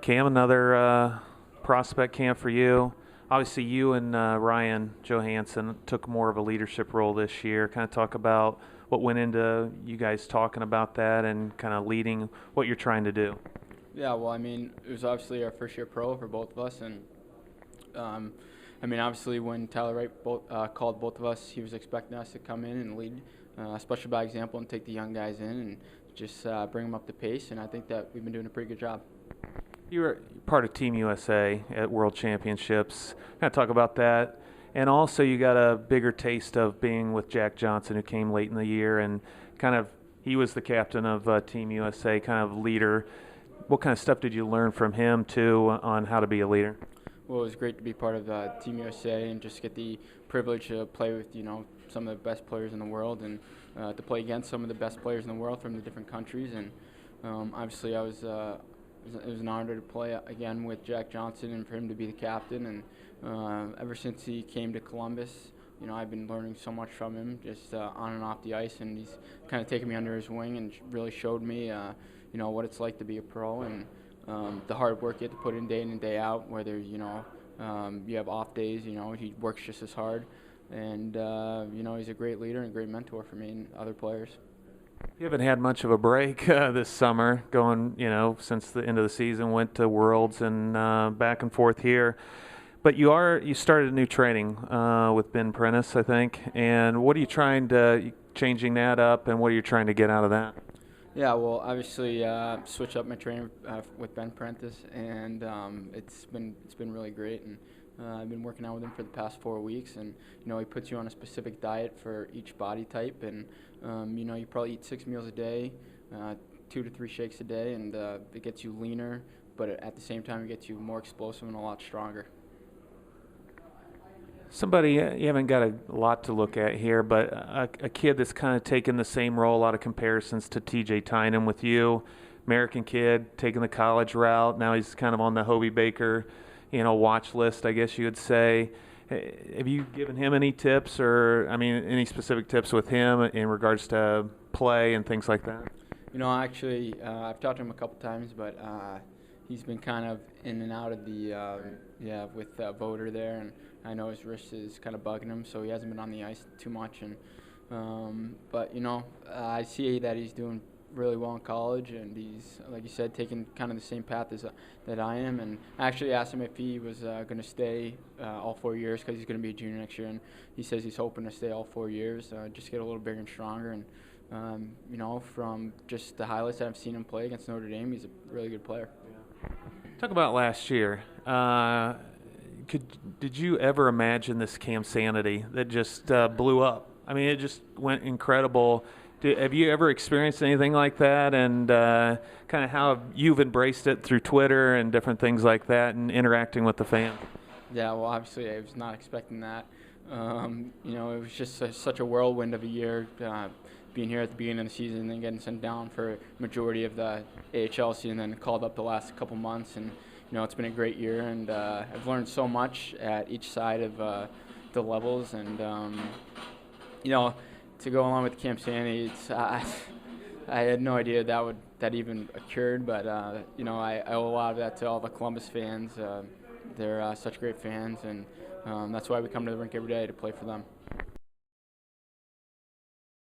Cam, another prospect camp for you. Obviously, you and Ryan Johansson took more of a leadership role this year. Kind of talk about what went into you guys talking about that and kind of leading what you're trying to do. Yeah, well, I mean, it was obviously our first year pro for both of us, and I mean, obviously when Tyler Wright called both of us, he was expecting us to come in and lead, especially by example, and take the young guys in and just bring them up to pace. And I think that we've been doing a pretty good job. You were part of Team USA at World Championships. Kind of talk about that. And also, you got a bigger taste of being with Jack Johnson, who came late in the year, and kind of he was the captain of Team USA, kind of leader. What kind of stuff did you learn from him, too, on how to be a leader? Well, it was great to be part of Team USA and just get the privilege to play with some of the best players in the world and to play against some of the best players in the world from the different countries. And obviously, it was an honor to play again with Jack Johnson and for him to be the captain. And ever since he came to Columbus, I've been learning so much from him, just on and off the ice, and he's kind of taken me under his wing and really showed me, what it's like to be a pro and the hard work you have to put in day out. Whether you have off days, he works just as hard, and he's a great leader and a great mentor for me and other players. You haven't had much of a break this summer, going, since the end of the season, went to Worlds and back and forth here. But you started a new training with Ben Prentice, I think. And what are you changing that up, and what are you trying to get out of that? Yeah, well, obviously, switch up my training with Ben Prentice, and it's been really great. And I've been working out with him for the past 4 weeks, and he puts you on a specific diet for each body type, and you probably eat 6 meals a day, 2 to 3 shakes a day, and it gets you leaner, but at the same time, it gets you more explosive and a lot stronger. Somebody, you haven't got a lot to look at here, but a kid that's kind of taken the same role, a lot of comparisons to TJ Tynan with you. American kid, taking the college route. Now he's kind of on the Hobie Baker, watch list, I guess you would say. Have you given him any tips any specific tips with him in regards to play and things like that? Actually, I've talked to him a couple times, but he's been kind of in and out of the with Voter there, and I know his wrist is kind of bugging him, so he hasn't been on the ice too much. And but I see that he's doing really well in college, and he's, like you said, taking kind of the same path as that I am. And I actually asked him if he was going to stay all 4 years, because he's going to be a junior next year, and he says he's hoping to stay all 4 years, just get a little bigger and stronger. And from just the highlights that I've seen him play against Notre Dame, he's a really good player. Talk about last year. Did you ever imagine this Cam Sanity that just blew up? I mean, it just went incredible. Have you ever experienced anything like that, and kind of how you've embraced it through Twitter and different things like that and interacting with the fans? Yeah, well, obviously I was not expecting that. It was just such a whirlwind of a year, being here at the beginning of the season and then getting sent down for a majority of the AHL season, and then called up the last couple months. And it's been a great year, and I've learned so much at each side of the levels. And to go along with Camp Sandy, I had no idea that even occurred. But I owe a lot of that to all the Columbus fans. They're such great fans, and that's why we come to the rink every day to play for them.